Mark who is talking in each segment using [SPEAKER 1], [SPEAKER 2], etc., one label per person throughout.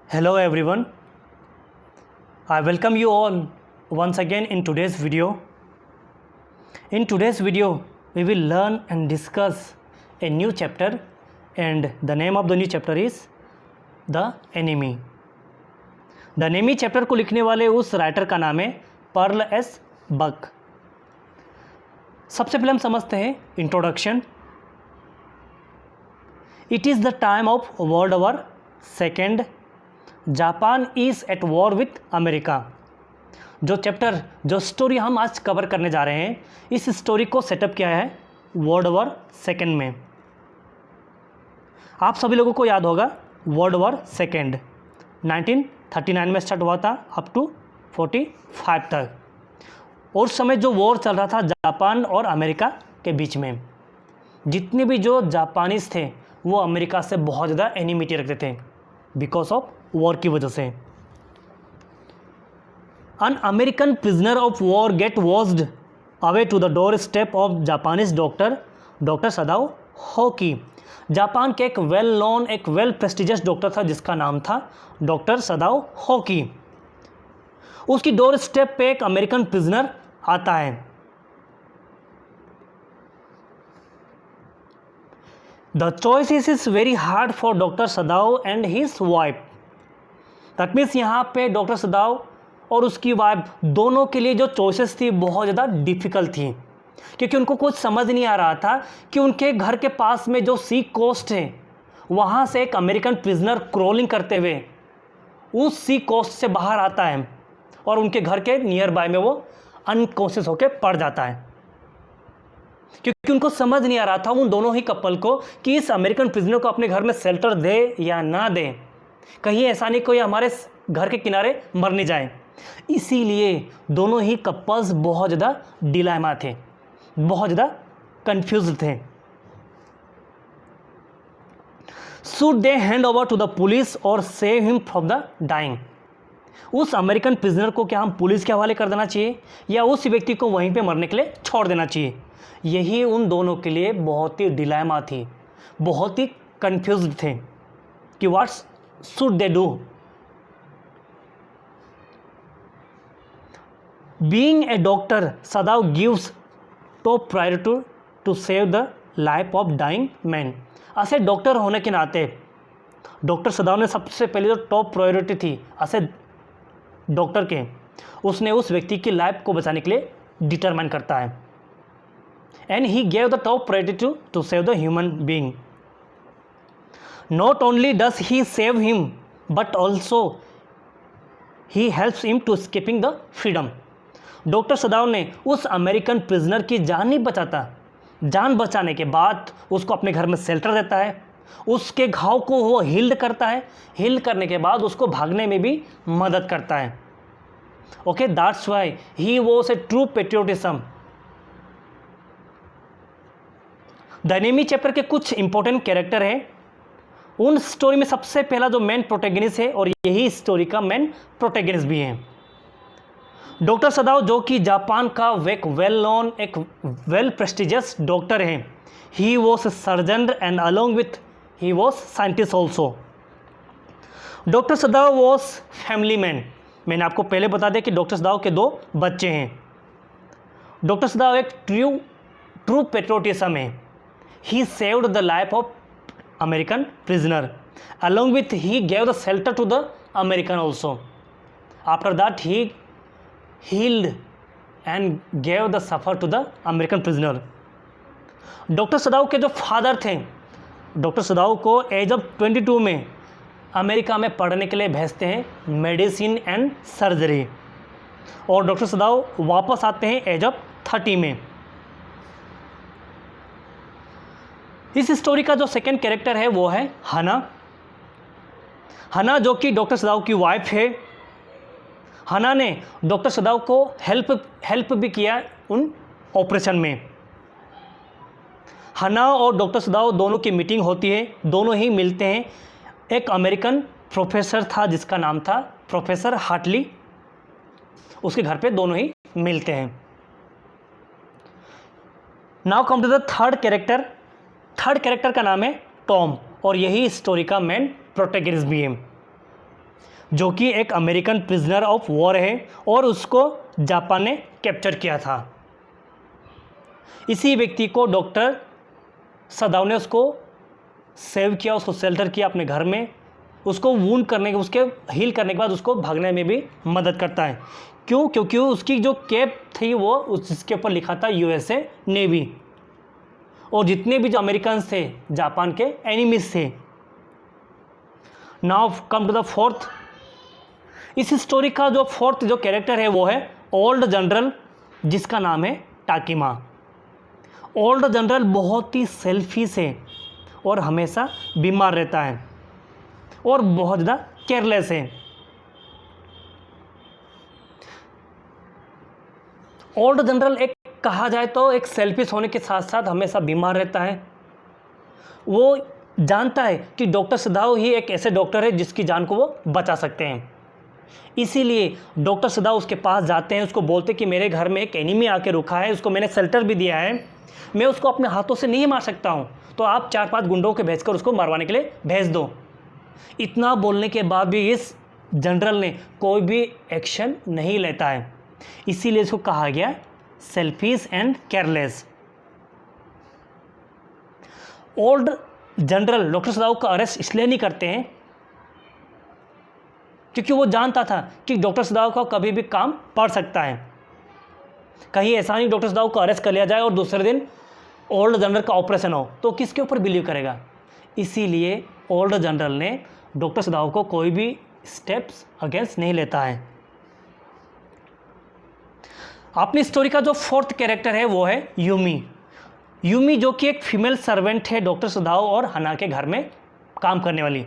[SPEAKER 1] Hello everyone, I welcome you all once again in today's video. In today's video, we will learn and discuss a new chapter, and the name of the new chapter is The Enemy. The Enemy chapter को लिखने वाले उस writer का नाम है Pearl S बक. सबसे पहले हम समझते हैं introduction. It is the time of world war second. Japan is at war with America. जो स्टोरी हम आज कवर करने जा रहे हैं, इस स्टोरी को सेटअप किया है वर्ल्ड वॉर सेकेंड में. आप सभी लोगों को याद होगा वर्ल्ड वॉर सेकेंड 1939 में स्टार्ट हुआ था अप टू 45 तक. और उस समय जो वॉर चल रहा था जापान और अमेरिका के बीच में, जितने भी जो जापानीज थे वो अमेरिका से बहुत ज़्यादा एनिमिटी रखते थे बिकॉज ऑफ वॉर की वजह से. An American prisoner of war get washed away to the door step of Japanese doctor Sadao होकी. जापान के एक वेल प्रेस्टिजियस डॉक्टर था जिसका नाम था डॉक्टर सदाओ होकी. उसकी डोर स्टेप पे एक अमेरिकन प्रिजनर आता है. The choice is very hard for doctor Sadao and his wife. That means यहाँ पे डॉक्टर सदाओ और उसकी वाइफ दोनों के लिए जो चॉइसेस थी बहुत ज़्यादा डिफ़िकल्ट थी, क्योंकि उनको कुछ समझ नहीं आ रहा था कि उनके घर के पास में जो सी कोस्ट है वहाँ से एक अमेरिकन प्रिजनर क्रॉलिंग करते हुए उस सी कोस्ट से बाहर आता है और उनके घर के नियर बाय में वो अनकॉन्शियस होकर पड़ जाता है. क्योंकि उनको समझ नहीं आ रहा था उन दोनों ही कपल को कि इस अमेरिकन प्रिजनर को अपने घर में शेल्टर दे या ना दे, कहीं ऐसा नहीं कोई हमारे घर के किनारे मर नहीं जाए. इसीलिए दोनों ही कपल्स बहुत ज़्यादा डिलेमा थे, बहुत ज़्यादा कंफ्यूज थे. Should they hand over to the police और save him from the dying. उस अमेरिकन प्रिजनर को क्या हम पुलिस के हवाले कर देना चाहिए या उस व्यक्ति को वहीं पे मरने के लिए छोड़ देना चाहिए? यही उन दोनों के लिए बहुत ही डिलेमा थी, बहुत ही कंफ्यूज थे कि what's should they do. Being a doctor, Sadao gives top priority to save the life of dying man. ऐसे डॉक्टर होने के नाते डॉक्टर सदाओ ने सबसे पहले जो टॉप प्रायोरिटी थी ऐसे डॉक्टर के, उसने उस व्यक्ति की लाइफ को बचाने के लिए डिटरमाइन करता है. And he gave the top priority to save the human being. Not only does he save him but also he helps him to escaping the freedom. Doctor Sadao ने उस अमेरिकन प्रिजनर की जान नहीं बचाता, जान बचाने के बाद उसको अपने घर में शेल्टर देता है, उसके घाव को वो हील्ड करता है, हील करने के बाद उसको भागने में भी मदद करता है. Okay, that's why he was a true patriotism. The enemy chapter के कुछ इंपॉर्टेंट कैरेक्टर हैं. उन स्टोरी में सबसे पहला जो मेन प्रोटैगनिस्ट है और यही स्टोरी का मेन प्रोटैगनिस्ट भी है डॉक्टर सदाओ, जो कि जापान का एक वेल प्रेस्टिजियस डॉक्टर हैं. He was surgeon and along with he was scientist also. Doctor Sadao was family man. मैंने आपको पहले बता दिया कि डॉक्टर सदाओ के 2 बच्चे हैं. डॉक्टर सदाओ एक ट्रू पेट्रियोटिज्म है. He saved the life of American prisoner. Along with he gave the shelter to the American also. After that he healed and gave the suffer to the American prisoner. Doctor Sadao के जो father थे, doctor सदाओ को as of 22 में America में पढ़ने के लिए भेजते हैं मेडिसिन एंड सर्जरी, और डॉक्टर सदाओ वापस आते हैं एज ऑफ 30 में. इस स्टोरी का जो सेकंड कैरेक्टर है वो है हना, जो कि डॉक्टर सदाओ की वाइफ है. हना ने डॉक्टर सदाओ को हेल्प भी किया उन ऑपरेशन में. हना और डॉक्टर सदाओ दोनों की मीटिंग होती है, दोनों ही मिलते हैं. एक अमेरिकन प्रोफेसर था जिसका नाम था प्रोफेसर हार्टली, उसके घर पे दोनों ही मिलते हैं. Now come to the third character का नाम है टॉम, और यही स्टोरी का मेन प्रोटैगनिस्ट भी है. जो कि एक अमेरिकन प्रिजनर ऑफ वॉर है और उसको जापान ने कैप्चर किया था। इसी व्यक्ति को डॉक्टर सदाव ने उसको सेव किया, उसको शेल्टर किया अपने घर में, उसको वूंड करने के, उसके हील करने के बाद उसको भागने में भी मदद करता है। क्यों? क्योंकि उसकी जो कैप थी वो उसके ऊपर लिखा था यूएसए नेवी, और जितने भी जो अमेरिकन थे जापान के एनिमीज थे। Now come to the fourth. इस स्टोरी का जो फोर्थ जो कैरेक्टर है वो है ओल्ड जनरल, जिसका नाम है टाकिमा। ओल्ड जनरल बहुत ही सेल्फिश है और हमेशा बीमार रहता है और बहुत ज़्यादा केयरलेस है। ओल्ड जनरल एक कहा जाए तो एक सेल्फिश होने के साथ साथ हमेशा बीमार रहता है। वो जानता है कि डॉक्टर सदाव ही एक ऐसे डॉक्टर है जिसकी जान को वो बचा सकते हैं। इसीलिए डॉक्टर सदाव उसके पास जाते हैं, उसको बोलते कि मेरे घर में एक एनिमी आके रुका है, उसको मैंने शेल्टर भी दिया है, मैं उसको अपने हाथों से नहीं मार सकता हूँ, तो आप 4-5 गुंडों के भेजकर उसको मरवाने के लिए भेज दो। इतना बोलने के बाद भी इस जनरल ने कोई भी एक्शन नहीं लेता है। इसीलिए इसको कहा गया selfish and careless. Old general doctor सदाव का अरेस्ट इसलिए नहीं करते हैं क्योंकि वो जानता था कि डॉक्टर सदाव का कभी भी काम पड़ सकता है। कहीं ऐसा नहीं डॉक्टर सदाव को अरेस्ट कर लिया जाए और दूसरे दिन ओल्ड जनरल का ऑपरेशन हो, तो किसके ऊपर बिलीव करेगा। इसीलिए ओल्ड जनरल ने डॉक्टर सदाव को कोई भी स्टेप्स अगेंस्ट नहीं लेता है। अपनी स्टोरी का जो फोर्थ कैरेक्टर है वो है यूमी। यूमी जो कि एक फीमेल सर्वेंट है डॉक्टर सदाव और हना के घर में काम करने वाली,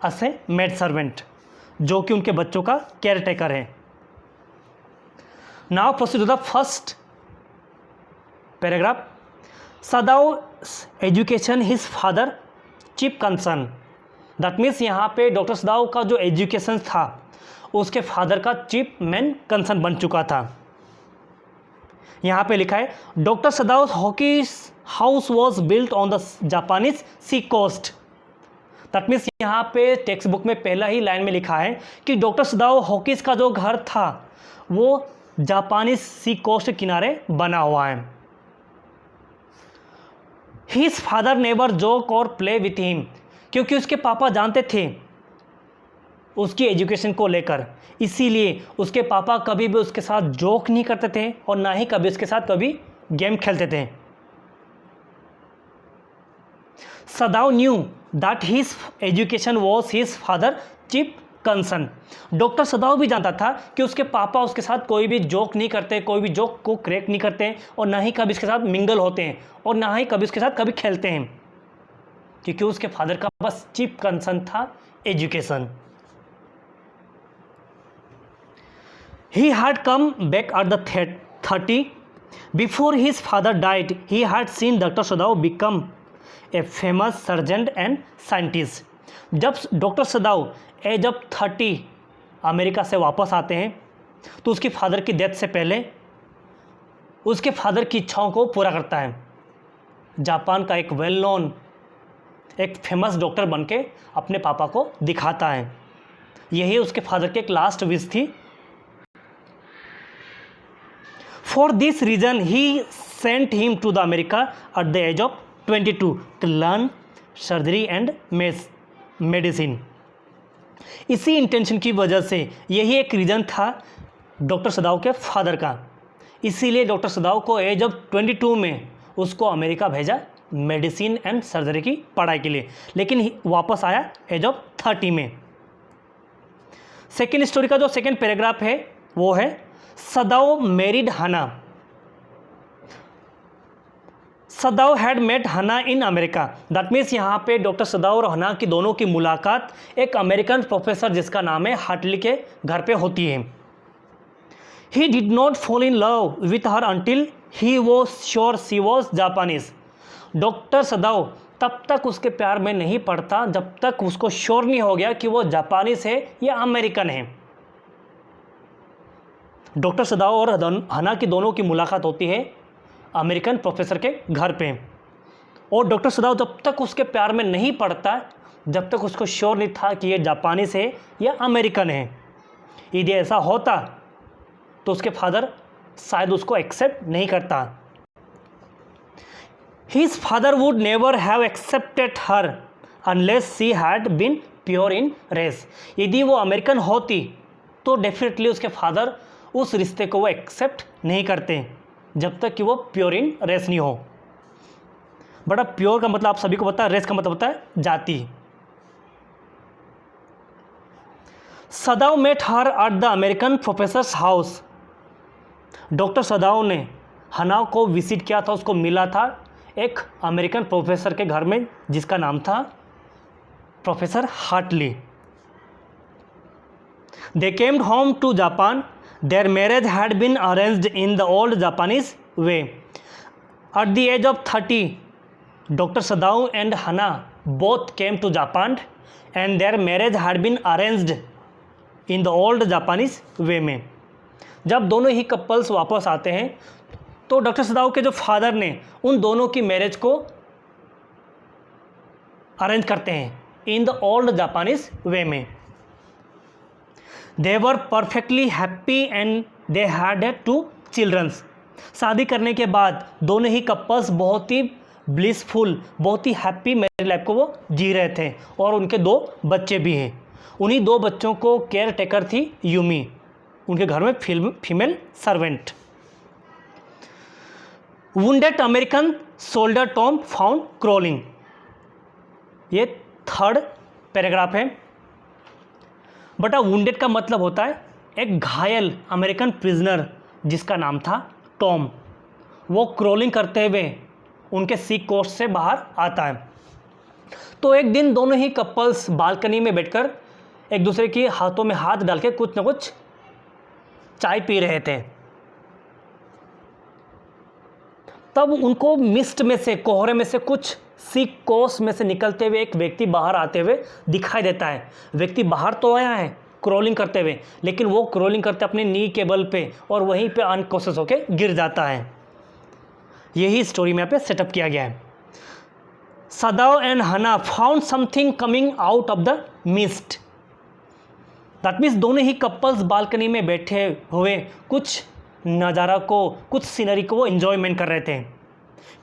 [SPEAKER 1] असे मेड सर्वेंट, जो कि उनके बच्चों का केयर टेकर है। Now proceed to the first paragraph. Sadao education his father chief concern. That means यहाँ पे डॉक्टर सदाव का जो एजुकेशन था उसके फादर का चीफ मेन कंसर्न बन चुका था। यहाँ पे लिखा है doctor Sadao Hoki house was built on the Japanese sea coast. That means यहाँ पे टेक्स्ट बुक में पहला ही लाइन में लिखा है कि डॉक्टर सदाव हॉकीज का जो घर था वो जापानी सी कोस्ट के किनारे बना हुआ है। हिज फादर नेवर जोक और प्ले विथ हिम, क्योंकि उसके पापा जानते थे उसकी एजुकेशन को लेकर, इसीलिए उसके पापा कभी भी उसके साथ जोक नहीं करते थे और ना ही कभी उसके साथ कभी गेम खेलते थे। सदाव knew that his education was his father chief concern. Doctor सदाव भी जानता था कि उसके पापा उसके साथ कोई भी जोक नहीं करते, कोई भी जोक को क्रैक नहीं करते और ना ही कभी उसके साथ मिंगल होते हैं और ना ही कभी उसके साथ कभी खेलते हैं, क्योंकि उसके फादर का बस चीफ कंसर्न था education. He had come back at the 30. Before his father died, he had seen Dr. Sadav become a famous surgeon and scientist. जब doctor Sadao age of 30 America से वापस आते हैं तो उसके फादर की डेथ से पहले उसके फादर की इच्छाओं को पूरा करता है। जापान का एक वेल नोन एक फेमस डॉक्टर बनके अपने पापा को दिखाता है। यही उसके फादर की एक लास्ट विश थी। For this reason, he sent him to the America at the age of 22 to learn surgery and medicine. इसी इंटेंशन की वजह से यही एक रीज़न था डॉक्टर सदाव के फादर का, इसीलिए डॉक्टर सदाव को एज ऑफ 22 में उसको अमेरिका भेजा मेडिसिन एंड सर्जरी की पढ़ाई के लिए, लेकिन वापस आया एज ऑफ 30 में। सेकेंड स्टोरी का जो सेकेंड पैराग्राफ है वो है सदाव मैरिड हना। सदाव हैड मेट हना इन अमेरिका। दैट मीन्स यहाँ पे डॉक्टर सदाव और हना की दोनों की मुलाकात एक अमेरिकन प्रोफेसर जिसका नाम है हार्टली के घर पे होती है। He did not fall in love with her until he was sure she was Japanese. Doctor सदाव तब तक उसके प्यार में नहीं पड़ता जब तक उसको श्योर नहीं हो गया कि वो जापानीज है या अमेरिकन है। डॉक्टर सदाव और हना की दोनों की मुलाकात होती है अमेरिकन प्रोफेसर के घर पे, और डॉक्टर सदाव जब तक उसके प्यार में नहीं पड़ता जब तक उसको श्योर नहीं था कि ये जापानीज है या अमेरिकन है। यदि ऐसा होता तो उसके फादर शायद उसको एक्सेप्ट नहीं करता। His father would never have accepted her unless she had been pure in race। यदि वो अमेरिकन होती तो डेफिनेटली उसके फादर उस रिश्ते को वो एक्सेप्ट नहीं करते जब तक कि वो प्योर इन रेस नहीं हो। बड़ा प्योर का मतलब आप सभी को पता है, रेस का मतलब होता है जाति। Sadao met her at the American professor's house. Doctor Sadao ने हना को विजिट किया था, उसको मिला था एक अमेरिकन प्रोफेसर के घर में जिसका नाम था professor Hartley. They came home to Japan. Their marriage had been arranged in the old Japanese way. At the age of 30 doctor Sadao and Hana both came to Japan and their marriage had been arranged in the old Japanese way में। जब दोनों ही couples वापस आते हैं तो doctor सदाव के जो फादर ने उन दोनों की मैरिज को अरेंज करते हैं in the old Japanese way में। They were perfectly happy and they had 2 childrens. शादी करने के बाद दोनों ही कपल्स बहुत ही ब्लिसफुल, बहुत ही हैप्पी मैरिड लाइफ को वो जी रहे थे और उनके 2 बच्चे भी हैं। उन्हीं 2 बच्चों को केयर टेकर थी यूमी, उनके घर में female servant. Wounded American soldier Tom found crawling. ये 3rd पैराग्राफ है। बटा वुंडेड का मतलब होता है एक घायल अमेरिकन प्रिजनर जिसका नाम था टॉम, वो क्रोलिंग करते हुए उनके सी कोस्ट से बाहर आता है। तो एक दिन दोनों ही कपल्स बालकनी में बैठकर एक दूसरे के हाथों में हाथ डाल के कुछ न कुछ चाय पी रहे थे। तब उनको मिस्ट में से, कोहरे में से कुछ सी कोस्ट में से निकलते हुए एक व्यक्ति बाहर आते हुए दिखाई देता है। व्यक्ति बाहर तो आया है क्रोलिंग करते हुए, लेकिन वो क्रोलिंग करते अपने नी के बल पे और वहीं पे अनकॉन्शियस होके गिर जाता है। यही स्टोरी में यहाँ पे सेटअप किया गया है। सदाव एंड हना found something coming out of the mist. That means दोनों ही कपल्स बालकनी में बैठे हुए कुछ नज़ारा को, कुछ सीनरी को वो एंजॉयमेंट कर रहे थे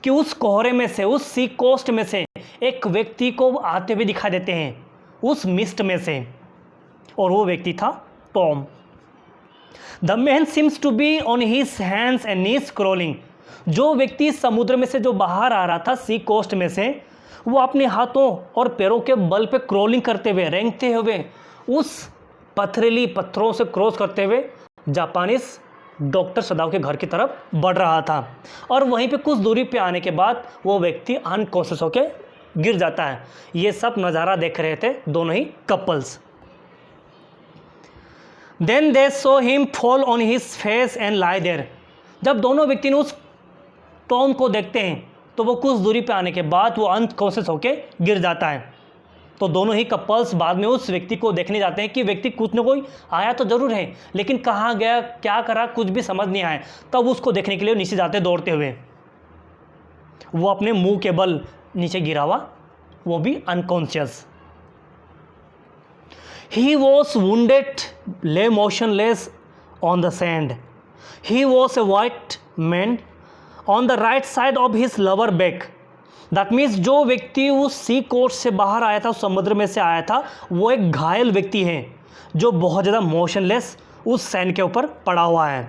[SPEAKER 1] कि उस कोहरे में से, उस सी कोस्ट में से एक व्यक्ति को आते हुए दिखाई देते हैं उस मिस्ट में से, और वो व्यक्ति था Tom. The man seems to be on his hands and knees crawling. जो व्यक्ति समुद्र में से जो बाहर आ रहा था सी कोस्ट में से, वो अपने हाथों और पैरों के बल पे क्रोलिंग करते हुए, रेंगते हुए उस पथरीली पत्थरों से क्रॉस करते हुए जापानीज डॉक्टर सदाव के घर की तरफ बढ़ रहा था। और वहीं पे कुछ दूरी पे आने के बाद वो व्यक्ति अनकॉन्शियस होके गिर जाता है। ये सब नज़ारा देख रहे थे दोनों ही couples. Then they saw him fall on his face and lay there. जब दोनों व्यक्ति ने उस टॉम को देखते हैं तो वो कुछ दूरी पे आने के बाद वो अनकॉन्शियस होके गिर जाता है। तो दोनों ही कपल्स बाद में उस व्यक्ति को देखने जाते हैं कि व्यक्ति कुछ न कोई आया तो ज़रूर है, लेकिन कहाँ गया, क्या करा, कुछ भी समझ नहीं आया। तब उसको देखने के लिए नीचे जाते दौड़ते हुए, वो अपने मुंह के बल नीचे गिरा हुआ, वो भी अनकॉन्शियस। ही वॉज वुंडेड, ले motionless on the sand. He was a white man on the right side of his lover back. That means जो व्यक्ति उस सी कोस्ट से बाहर आया था, उस समुद्र में से आया था, वो एक घायल व्यक्ति है जो बहुत ज़्यादा मोशनलेस उस सैंड के ऊपर पड़ा हुआ है।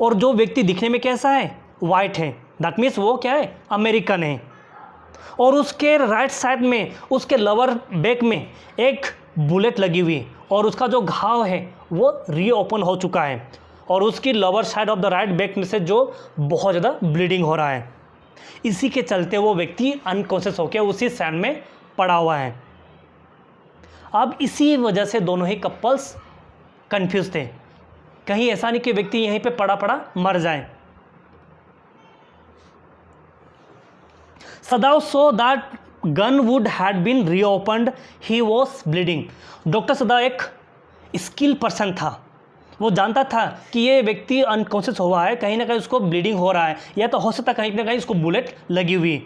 [SPEAKER 1] और जो व्यक्ति दिखने में कैसा है, वाइट है, दैट मीन्स वो क्या है, अमेरिकन है। और उसके राइट साइड में, उसके लवर बैक में एक बुलेट लगी हुई और उसका जो घाव है वो रीओपन हो चुका है और उसकी lover side of the right back में से जो बहुत ज़्यादा ब्लीडिंग हो रहा है। इसी के चलते वो व्यक्ति अनकॉन्शियस होकर उसी सैंड में पड़ा हुआ है। अब इसी वजह से दोनों ही कपल्स कंफ्यूज थे, कहीं ऐसा नहीं कि व्यक्ति यहीं पे पड़ा पड़ा मर जाए। Sadao saw that gun would had been reopened, he was bleeding. Doctor Sadao एक स्किल पर्सन था, वो जानता था कि ये व्यक्ति अनकॉन्शियस हुआ है, कहीं ना कहीं उसको ब्लीडिंग हो रहा है, या तो हो सकता कहीं ना कहीं उसको बुलेट लगी हुई।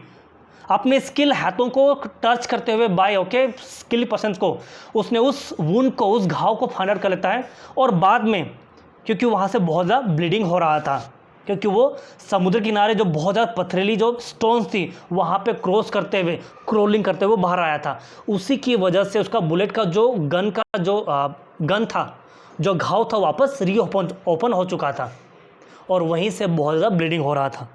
[SPEAKER 1] अपने स्किल हाथों को टच करते हुए बाय ओके स्किल पर्सन को उसने उस वुंड को, उस घाव को फाइंड आउट कर लेता है। और बाद में क्योंकि वहाँ से बहुत ज़्यादा ब्लीडिंग हो रहा था, क्योंकि वो समुद्र किनारे जो बहुत ज़्यादा पथरीली जो स्टोन्स थी वहाँ पे क्रॉस करते हुए, क्रोलिंग करते हुए बाहर आया था, उसी की वजह से उसका बुलेट का जो गन था, जो घाव था, वापस ओपन हो चुका था और वहीं से बहुत ज़्यादा ब्लीडिंग हो रहा था।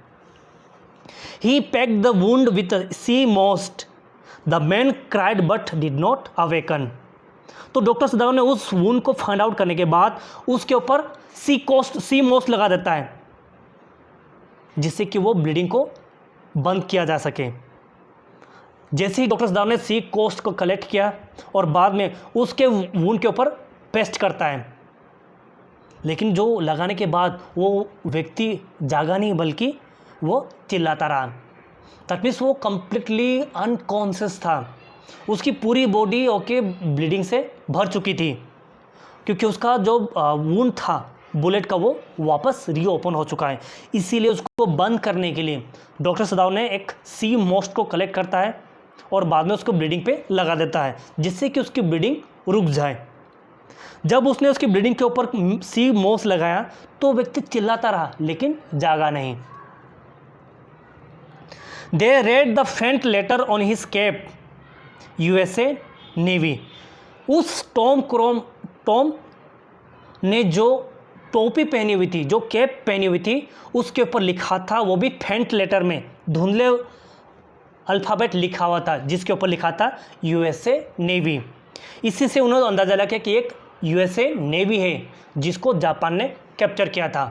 [SPEAKER 1] He packed the wound with sea moss, the man cried but did not awaken. तो डॉक्टर सदाव ने उस वुंड को फाइंड आउट करने के बाद उसके ऊपर सी मोस्ट लगा देता है, जिससे कि वो ब्लीडिंग को बंद किया जा सके। जैसे ही डॉक्टर सदाव ने सी कोस्ट को कलेक्ट किया और बाद में उसके वुंड के ऊपर पेस्ट करता है, लेकिन जो लगाने के बाद वो व्यक्ति जागा नहीं बल्कि वो चिल्लाता रहा। दैट मीन्स वो कंप्लीटली अनकॉन्शियस था, उसकी पूरी बॉडी ओके ब्लीडिंग से भर चुकी थी, क्योंकि उसका जो वुंड था बुलेट का वो वापस रीओपन हो चुका है। इसीलिए उसको बंद करने के लिए डॉक्टर सदाव ने एक सी मोस्ट को कलेक्ट करता है और बाद में उसको ब्लीडिंग पे लगा देता है, जिससे कि उसकी ब्लीडिंग रुक जाए। जब उसने उसकी ब्लीडिंग के ऊपर सी मोस्ट लगाया तो व्यक्ति चिल्लाता रहा लेकिन जागा नहीं। They read the faint letter on his cap, USA navy. उस टॉम ने जो टोपी पहनी हुई थी, जो कैप पहनी हुई थी, उसके ऊपर लिखा था, वो भी फेंट लेटर में धुंधले अल्फ़ाबेट लिखा हुआ था, जिसके ऊपर लिखा था यूएसए नेवी। इसी से उन्होंने अंदाज़ा लगा कि एक यूएसए नेवी है जिसको जापान ने कैप्चर किया था।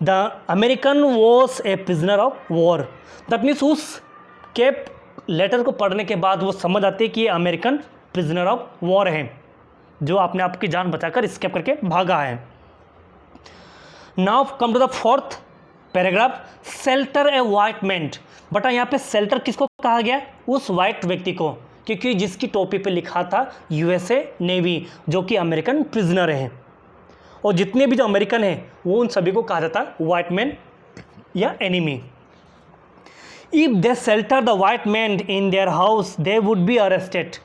[SPEAKER 1] The American was a prisoner of war. That means उस कैप लेटर को पढ़ने के बाद वो समझ आते हैं कि ये अमेरिकन प्रिजनर ऑफ वॉर है, जो अपने आप की जान बचाकर स्केप करके भागा है। Now come to the fourth paragraph, shelter a white man. बटा यहाँ पे सेल्टर किसको कहा गया? उस वाइट व्यक्ति को, क्योंकि जिसकी टोपी पे लिखा था यूएसए नेवी, जो कि अमेरिकन प्रिजनर है। और जितने भी जो अमेरिकन हैं वो उन सभी को कहा जाता है वाइट मैन या enemy. If they shelter the white man in their house they would be arrested.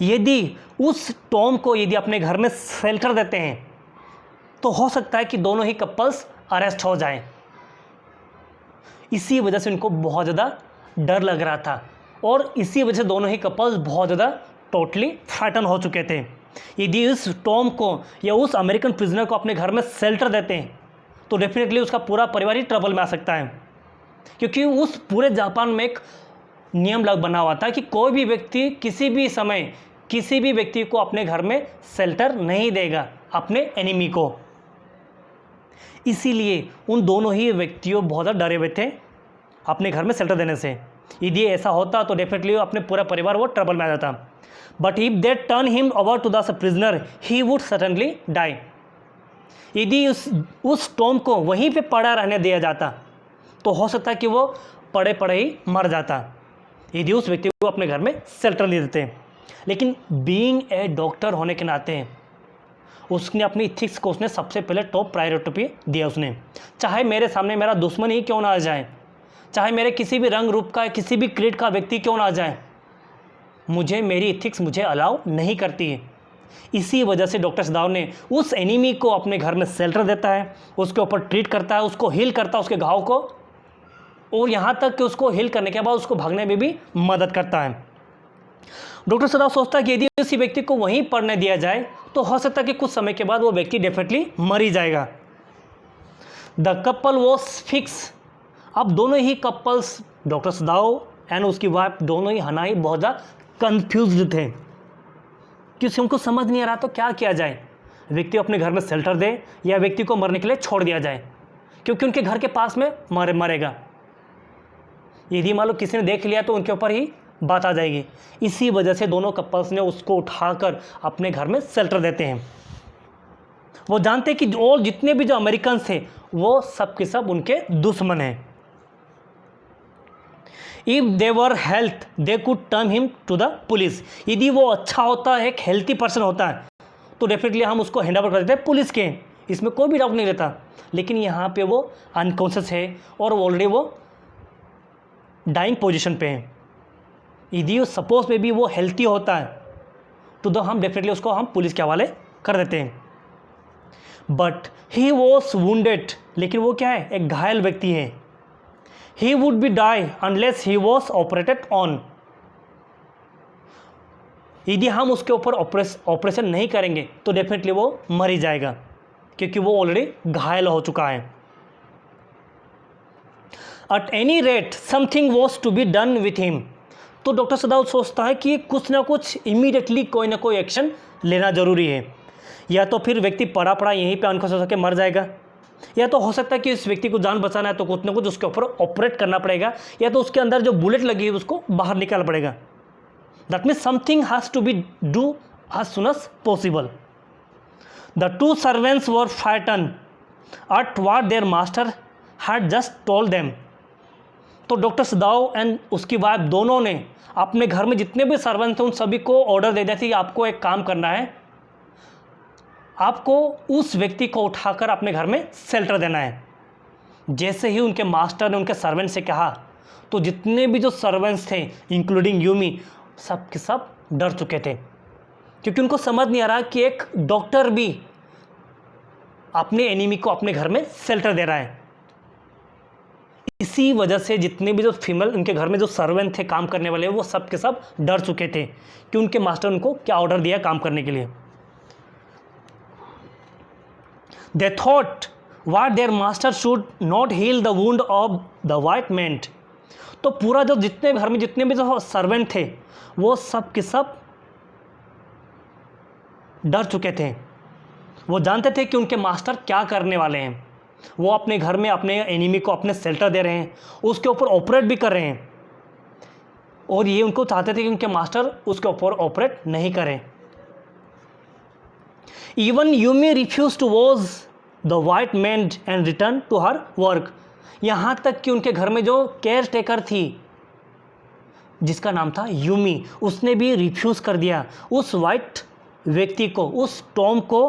[SPEAKER 1] यदि उस टॉम को यदि अपने घर में सेल्टर देते हैं तो हो सकता है कि दोनों ही कपल्स अरेस्ट हो जाएं। इसी वजह से उनको बहुत ज़्यादा डर लग रहा था और इसी वजह से दोनों ही कपल्स बहुत ज़्यादा टोटली फ्राइटन हो चुके थे। यदि इस टॉम को या उस अमेरिकन प्रिजनर को अपने घर में सेल्टर देते हैं तो डेफिनेटली उसका पूरा परिवार ही ट्रबल में आ सकता है, क्योंकि उस पूरे जापान में एक नियम बना हुआ था कि कोई भी व्यक्ति किसी भी समय किसी भी व्यक्ति को अपने घर में सेल्टर नहीं देगा, अपने एनिमी को। इसीलिए उन दोनों ही व्यक्तियों बहुत ज़्यादा डरे हुए थे अपने घर में सेल्टर देने से। यदि ऐसा होता तो डेफिनेटली अपने पूरा परिवार वो ट्रबल में आ जाता। But if they turn him over to the prisoner he would certainly die. यदि उस टॉम को वहीं पे पड़ा रहने दिया जाता तो हो सकता है कि वो पड़े पड़े ही मर जाता, यदि उस व्यक्ति को अपने घर में सेल्टर ले देते। लेकिन बीइंग ए डॉक्टर होने के नाते उसने अपनी इथिक्स को उसने सबसे पहले टॉप प्रायोरिटी पे दिया। उसने चाहे मेरे सामने मेरा दुश्मन ही क्यों ना आ जाए, चाहे मेरे किसी भी रंग रूप का किसी भी क्रीड का व्यक्ति क्यों ना आ जाए, मुझे मेरी इथिक्स मुझे अलाउ नहीं करती है। इसी वजह से डॉक्टर सदाव ने उस एनिमी को अपने घर में सेल्टर देता है, उसके ऊपर ट्रीट करता है, उसको हील करता है उसके घाव को, और यहाँ तक कि उसको हील करने के बाद उसको भागने में भी मदद करता है। डॉक्टर सदाव सोचता है कि यदि उसी व्यक्ति को वहीं पढ़ने दिया जाए तो हो सकता है कि कुछ समय के बाद वो व्यक्ति डेफिनेटली मर ही जाएगा। The couple was fix. अब दोनों ही कपल्स, डॉक्टर सदाव एंड उसकी वाइफ, दोनों ही हनाई बहुत ज़्यादा कन्फ्यूज्ड थे, क्योंकि उनको समझ नहीं आ रहा तो क्या किया जाए, व्यक्ति अपने घर में सेल्टर दे या व्यक्ति को मरने के लिए छोड़ दिया जाए, क्योंकि उनके घर के पास में मरेगा। यदि मान लो किसी ने देख लिया तो उनके ऊपर ही बात आ जाएगी। इसी वजह से दोनों कपल्स ने उसको उठाकर अपने घर में सेल्टर देते हैं। वो जानते हैं कि और जितने भी जो अमेरिकन थे वो सब के सब उनके दुश्मन हैं। If they were health they could turn him to the police. यदि वो अच्छा होता है, एक हेल्थी पर्सन होता है, तो डेफिनेटली हम उसको हैंड ओवर कर देते हैं पुलिस के, इसमें कोई भी डाउट नहीं रहता। लेकिन यहाँ पे वो अनकॉन्शियस है और ऑलरेडी वो डाइंग पोजीशन पे है। यदि सपोज में भी वो हेल्थी होता है तो हम डेफिनेटली उसको हम पुलिस के हवाले कर देते हैं। बट ही वॉज वुंडेड, लेकिन वो क्या है, एक घायल व्यक्ति है। He would be die unless he was operated on, यदि हम उसके ऊपर ऑपरेशन नहीं करेंगे तो डेफिनेटली वो मर ही जाएगा, क्योंकि वो ऑलरेडी घायल हो चुका है। At any rate something was to be done with him, तो डॉक्टर सदाव सोचता है कि कुछ ना कुछ इमीडिएटली कोई ना कोई एक्शन लेना ज़रूरी है। या तो फिर व्यक्ति पड़ा पड़ा यहीं पे अनकॉन्शियस होकर मर जाएगा, या तो हो सकता है कि इस व्यक्ति को जान बचाना है तो कुछ ना कुछ उसके ऊपर ऑपरेट करना पड़ेगा, या तो उसके अंदर जो बुलेट लगी है उसको बाहर निकालना पड़ेगा। That means something has to be do as soon as possible. The two servants were frightened at what their master had just told them. तो डॉक्टर सदाव एंड उसकी वाइफ दोनों ने अपने घर में जितने भी सर्वेंट थे उन सभी को ऑर्डर दे दिया था कि आपको एक काम करना है, आपको उस व्यक्ति को उठाकर अपने घर में शेल्टर देना है। जैसे ही उनके मास्टर ने उनके सर्वेंट से कहा तो जितने भी जो सर्वेंट्स थे इंक्लूडिंग यूमी, सब के सब डर चुके थे, क्योंकि उनको समझ नहीं आ रहा कि एक डॉक्टर भी अपने एनिमी को अपने घर में शेल्टर दे रहा है। इसी वजह से जितने भी जो फीमेल उनके घर में जो सर्वेंट थे काम करने वाले, वो सब के सब डर चुके थे कि उनके मास्टर उनको क्या ऑर्डर दिया काम करने के लिए। They thought what their master should not heal the wound of the white man. तो पूरा जो जितने घर में जितने भी जो सर्वेंट थे वो सब के सब डर चुके थे। वो जानते थे कि उनके मास्टर क्या करने वाले हैं। वो अपने घर में अपने एनिमी को अपने शेल्टर दे रहे हैं, उसके ऊपर ऑपरेट भी कर रहे हैं, और ये उनको चाहते थे कि उनके मास्टर उसके ऊपर ऑपरेट नहीं करें। Even Yumi refuse to watch the white man and return to her work. यहाँ तक कि उनके घर में जो केयर टेकर थी जिसका नाम था यूमी, उसने भी रिफ्यूज़ कर दिया उस वाइट व्यक्ति को, उस टॉम को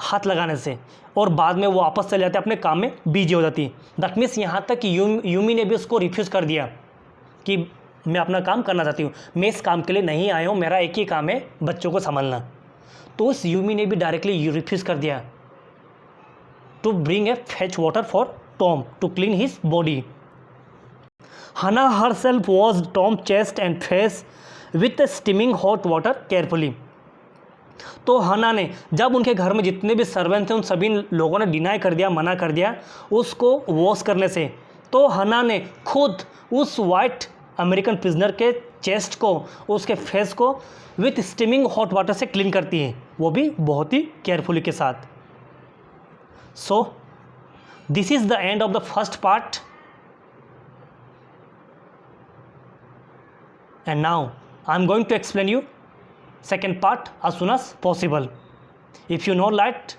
[SPEAKER 1] हाथ लगाने से, और बाद में वो वापस चले जाते अपने काम में बिजी हो जाती। दैट मीन्स यहाँ तक कि यूमी ने भी उसको रिफ्यूज़ कर दिया कि मैं अपना काम करना चाहती हूँ, मैं इस काम के लिए नहीं आया हूँ, मेरा एक ही काम है बच्चों को संभालना। तो उस यूमी ने भी डायरेक्टली रिफ्यूज़ कर दिया to bring a fetch water for Tom to clean his body. Hana herself washed Tom's chest and face with steaming hot water carefully. तो हना ने, जब उनके घर में जितने भी सर्वेंट थे उन सभी लोगों ने डिनाई कर दिया, मना कर दिया उसको वॉश करने से, तो हना ने खुद उस वाइट अमेरिकन प्रिजनर के चेस्ट को, उसके फेस को विथ स्टीमिंग हॉट वाटर से क्लीन करती है, वो भी बहुत ही केयरफुली के साथ। So this is the end of the first part. And now I am going to explain you second part as soon as possible. If you know that